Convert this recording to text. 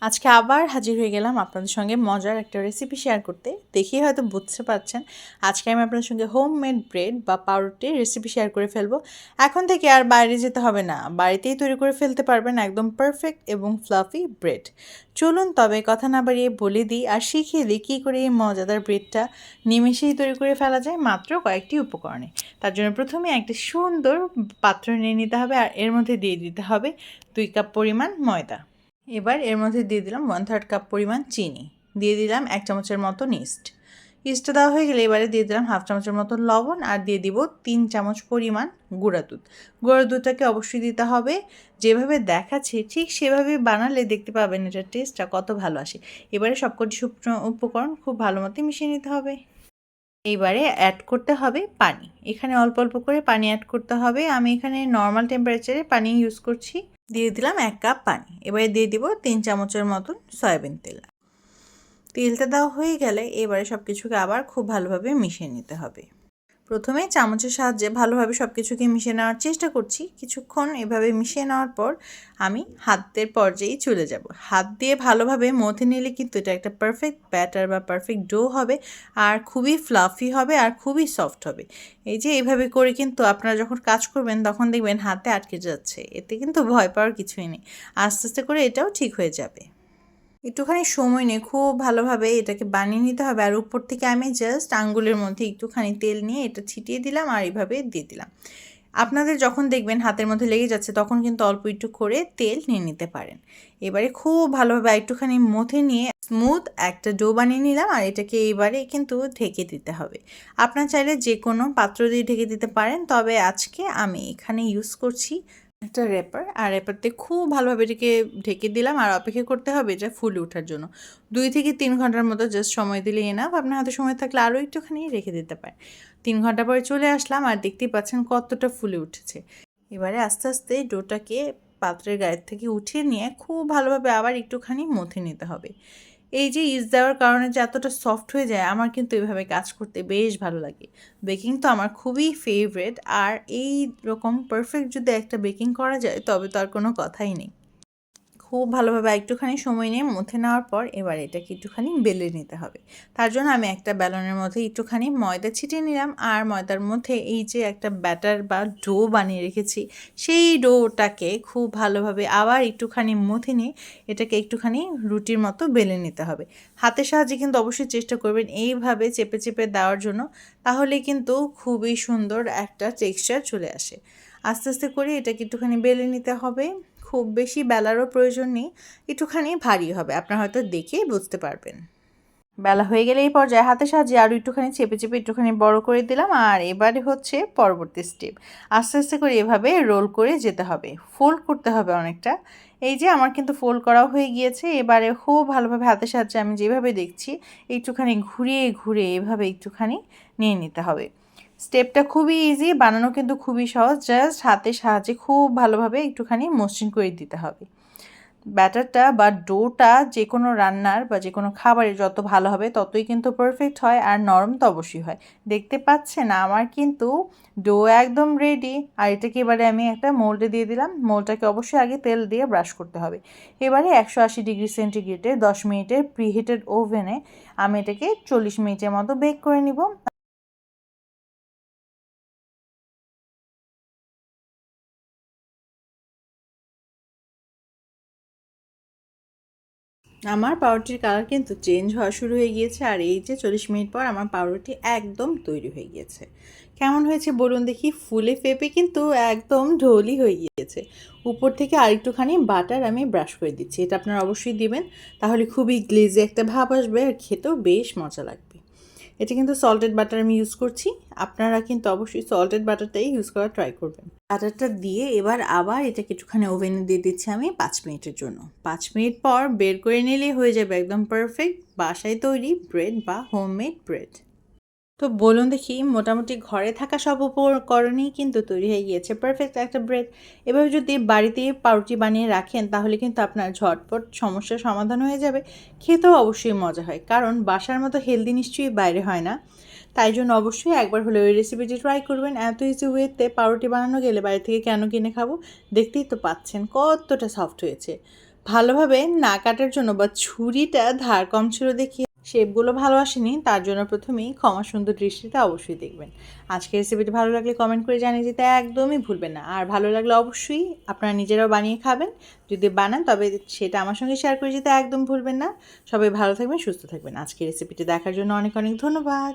আজকে আবার হাজির হয়ে গেলাম আপনাদের সঙ্গে মজার একটা রেসিপি শেয়ার করতে। দেখেই হয়তো বুঝতে পারছেন আজকে আমি আপনাদের সঙ্গে হোমমেড ব্রেড বা পাউরুটির রেসিপি শেয়ার করে ফেলবো। এখন থেকে আর বাইরে যেতে হবে না, বাড়িতেই তৈরি করে ফেলতে পারবেন একদম পারফেক্ট এবং ফ্লাফি ব্রেড। চলুন তবে কথা না বাড়িয়ে বলে দিই আর শিখিয়ে দিই কী করে এই মজাদার ব্রেডটা নিমেষেই তৈরি করে ফেলা যায় মাত্র কয়েকটি উপকরণে। তার জন্য প্রথমে একটা সুন্দর পাত্র নিয়ে নিতে হবে আর এর মধ্যে দিয়ে দিতে হবে 2 কাপ পরিমাণ ময়দা। এবার এর মধ্যে দিয়ে দিলাম 1/3 কাপ পরিমাণ চিনি, দিয়ে দিলাম 1 চামচের মতো ইস্টটা দেওয়া হয়ে গেলে এবারে দিয়ে দিলাম 1/2 চামচের মতো লবণ আর দিয়ে দিব 3 চামচ পরিমাণ গুঁড়া দুধ। গুঁড়া দুধটাকে অবশ্যই দিতে হবে, যেভাবে দেখাচ্ছি ঠিক সেভাবে বানালে দেখতে পাবেন এটার টেস্টটা কত ভালো আসে। এবারে সবকটি উপকরণ খুব ভালো মতো মিশিয়ে নিতে হবে। এইবারে অ্যাড করতে হবে পানি। এখানে অল্প অল্প করে পানি অ্যাড করতে হবে। আমি এখানে নর্মাল টেম্পারেচারে পানি ইউজ করছি। দিয়ে দিলাম 1 কাপ পানি। এবারে দিয়ে দিব 3 চামচের মতন সয়াবিন তেল। তেলটা দেওয়া হয়ে গেলে এবারে সব কিছুকে আবার খুব ভালোভাবে মিশিয়ে নিতে হবে। প্রথমে চামচের সাহায্যে ভালোভাবে সব কিছুকে মিশিয়ে নেওয়ার চেষ্টা করছি। কিছুক্ষণ এভাবে মিশিয়ে নেওয়ার পর আমি হাতের পর্যায়ে চলে যাব। হাত দিয়ে ভালোভাবে মথে নিলে কিন্তু এটা একটা পারফেক্ট ব্যাটার বা পারফেক্ট ডো হবে আর খুবই ফ্লাফি হবে আর খুবই সফট হবে। এই যে এইভাবে করে কিন্তু আপনারা যখন কাজ করবেন তখন দেখবেন হাতে আটকে যাচ্ছে, এতে কিন্তু ভয় পাওয়ার কিছুই নেই। আস্তে আস্তে করে এটাও ঠিক হয়ে যাবে। একটুখানি সময় নিয়ে খুব ভালোভাবে এটাকে বানিয়ে নিতে হবে আর উপর থেকে আমি জাস্ট আঙ্গুলের মধ্যে একটুখানি তেল নিয়ে এটা ছিটিয়ে দিলাম আর এইভাবে দিয়ে দিলাম। আপনাদের যখন দেখবেন হাতের মধ্যে লেগে যাচ্ছে তখন কিন্তু অল্প একটু করে তেল নিয়ে নিতে পারেন। এবারে খুব ভালোভাবে একটুখানি মথে নিয়ে স্মুথ একটা ডো বানিয়ে নিলাম আর এটাকে এবারে কিন্তু ঢেকে দিতে হবে। আপনার চাইলে যে কোনো পাত্র দিয়ে ঢেকে দিতে পারেন, তবে আজকে আমি এখানে ইউজ করছি একটা র্যাপার আর র্যাপারতে খুব ভালোভাবে এটাকে ঢেকে দিলাম আর অপেক্ষা করতে হবে এটা ফুলে ওঠার জন্য। 2 থেকে 3 ঘন্টার মতো জাস্ট সময় দিলে এনাফ। আপনার হাতে সময় থাকলে আরও একটুখানি রেখে দিতে পারেন। 3 ঘন্টা পরে চলে আসলাম আর দেখতেই পাচ্ছেন কতটা ফুলে উঠেছে। এবারে আস্তে আস্তে ডোটাকে পাত্রের গায়ের থেকে উঠিয়ে নিয়ে খুব ভালোভাবে আবার একটুখানি মথে নিতে হবে। এই যে ইস্ট দেওয়ার কারণে যে এতটা সফট হয়ে যায়, আমার কিন্তু এভাবে কাজ করতে বেশ ভালো লাগে। বেকিং তো আমার খুবই ফেভারিট আর এই রকম পারফেক্ট যদি একটা বেকিং করা যায় তবে তো আর কোনো কথাই নেই। খুব ভালোভাবে একটুখানি সময় নিয়ে মথে নেওয়ার পর এবার এটাকে একটুখানি বেলে নিতে হবে। তার জন্য আমি একটা বেলনের মধ্যে একটুখানি ময়দা ছিটিয়ে নিলাম আর ময়দার মধ্যে এই যে একটা ব্যাটার বা ডো বানিয়ে রেখেছি সেই ডোটাকে খুব ভালোভাবে আবার একটুখানি মথে নিয়ে এটাকে একটুখানি রুটির মতো বেলে নিতে হবে। হাতের সাহায্যে কিন্তু অবশ্যই চেষ্টা করবেন এইভাবে চেপে চেপে দেওয়ার জন্য, তাহলে কিন্তু খুবই সুন্দর একটা টেক্সচার চলে আসে। আস্তে আস্তে করে এটাকে একটুখানি বেলে নিতে হবে। খুব বেশি বেলারও প্রয়োজন নেই, একটুখানি ভারী হবে, আপনারা হয়তো দেখেই বুঝতে পারবেন। বেলা হয়ে গেলে এই পর্যায়ে হাতের সাহায্যে আরও একটুখানি চেপে চেপে একটুখানি বড় করে দিলাম আর এবারে হচ্ছে পরবর্তী স্টেপ। আস্তে আস্তে করে এভাবে রোল করে যেতে হবে, ফোল্ড করতে হবে অনেকটা। এই যে আমার কিন্তু ফোল্ড করাও হয়ে গিয়েছে। এবারে খুব ভালোভাবে হাতের সাহায্যে আমি যেভাবে দেখছি একটুখানি ঘুরিয়ে ঘুরিয়ে এভাবে একটুখানি নিয়ে নিতে হবে। স্টেপটা খুবই ইজি, বানানো কিন্তু খুবই সহজ। জাস্ট হাতের সাহায্যে খুব ভালোভাবে একটুখানি মসৃণ করে দিতে হবে। ব্যাটারটা বা ডোটা যে কোনো রান্নার বা যে কোনো খাবারের যত ভালো হবে ততই কিন্তু পারফেক্ট হয় আর নরম তো অবশ্যই হয়। দেখতে পাচ্ছেন আমার কিন্তু ডো একদম রেডি আর এটাকে এবারে আমি একটা মোল্ডে দিয়ে দিলাম। মোল্ডটাকে অবশ্যই আগে তেল দিয়ে ব্রাশ করতে হবে। এবারে 180 ডিগ্রি সেন্টিগ্রেডে 10 মিনিটের প্রিহিটেড ওভেনে আমি এটাকে 40 মিনিটের মতো বেক করে নিব। আমার পাউরুটির কালার কিন্তু চেঞ্জ হওয়া শুরু হয়ে গিয়েছে আর এই যে 40 মিনিট পর আমার পাউরুটি একদম তৈরি হয়ে গিয়েছে। কেমন হয়েছে বলুন দেখি? ফুলে ফেপে কিন্তু একদম ঢোলই হয়ে গিয়েছে। উপর থেকে আরেকটুখানি বাটার আমি ব্রাশ করে দিচ্ছি, এটা আপনারা অবশ্যই দিবেন, তাহলে খুবই গ্লেজি একটা ভাব আসবে আর খেতেও বেশ মজা লাগবে। এটা কিন্তু সল্টেড বাটার আমি ইউজ করছি, আপনারা কিন্তু অবশ্যই সল্টেড বাটারটাই ইউজ করার ট্রাই করবেন। বাটারটা দিয়ে এবার আবার এটাকে একটুখানি ওভেনে দিয়ে দিচ্ছি আমি 5 মিনিটের জন্য। 5 মিনিট পর বের করে নিলেই হয়ে যাবে একদম পারফেক্ট বাসায় তৈরি ব্রেড বা হোমমেড ব্রেড। তো বলুন দেখি, মোটামুটি ঘরে থাকা সব উপকরণই কিন্তু তৈরি হয়ে গিয়েছে পারফেক্ট একটা ব্রেড। এভাবে যদি বাড়িতে পাউরুটি বানিয়ে রাখেন তাহলে কিন্তু আপনার ঝটপট সমস্যার সমাধান হয়ে যাবে। খেতেও অবশ্যই মজা হয়, কারণ বাসার মতো হেলদি নিশ্চয়ই বাইরে হয় না। তাই জন্য অবশ্যই একবার হলে ওই রেসিপিটি ট্রাই করবেন। এত ইজি ওয়েতে পাউরুটি বানানো গেলে বাইরে থেকে কেন কিনে খাবো? দেখতেই তো পাচ্ছেন কতটা সফট হয়েছে। ভালোভাবে না কাটার জন্য বা ছুরিটা ধার কম ছিল দেখিয়ে শেপগুলো ভালো আসেনি, তার জন্য প্রথমেই ক্ষমা সুন্দর দৃষ্টিতে অবশ্যই দেখবেন। আজকের রেসিপিটি ভালো লাগলে কমেন্ট করে জানিয়ে দিতে একদমই ভুলবেন না। আর ভালো লাগলে অবশ্যই আপনারা নিজেরাও বানিয়ে খাবেন। যদি বানান তবে সেটা আমার সঙ্গে শেয়ার করে যেতে একদম ভুলবেন না। সবাই ভালো থাকবেন, সুস্থ থাকবেন। আজকের রেসিপিটি দেখার জন্য অনেক অনেক ধন্যবাদ।